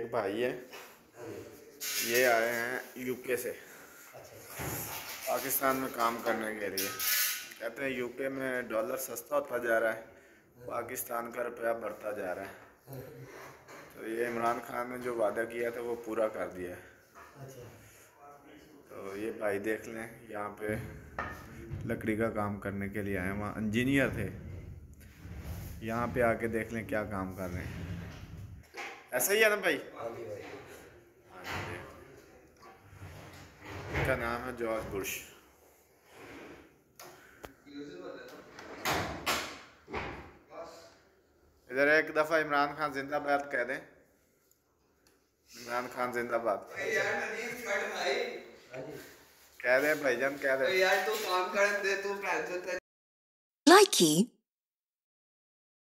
एक भाई है, ये आए हैं यूके से पाकिस्तान में काम करने के लिए। कहते हैं यूके में डॉलर सस्ता होता जा रहा है, पाकिस्तान का रुपया बढ़ता जा रहा है। तो ये इमरान खान ने जो वादा किया था वो पूरा कर दिया है। तो ये भाई देख लें, यहाँ पे लकड़ी का काम करने के लिए आए, वहाँ इंजीनियर थे, यहाँ पे आके देख लें क्या काम कर रहे हैं। ऐसा ही है ना भाई? इनका नाम है जॉर्ज बुश। इधर एक दफ़ा इमरान खान जिंदाबाद कह दें। इमरान खान जिंदाबाद कह दें भाईजान, कह दें। यार तू काम कर दे, तू Likey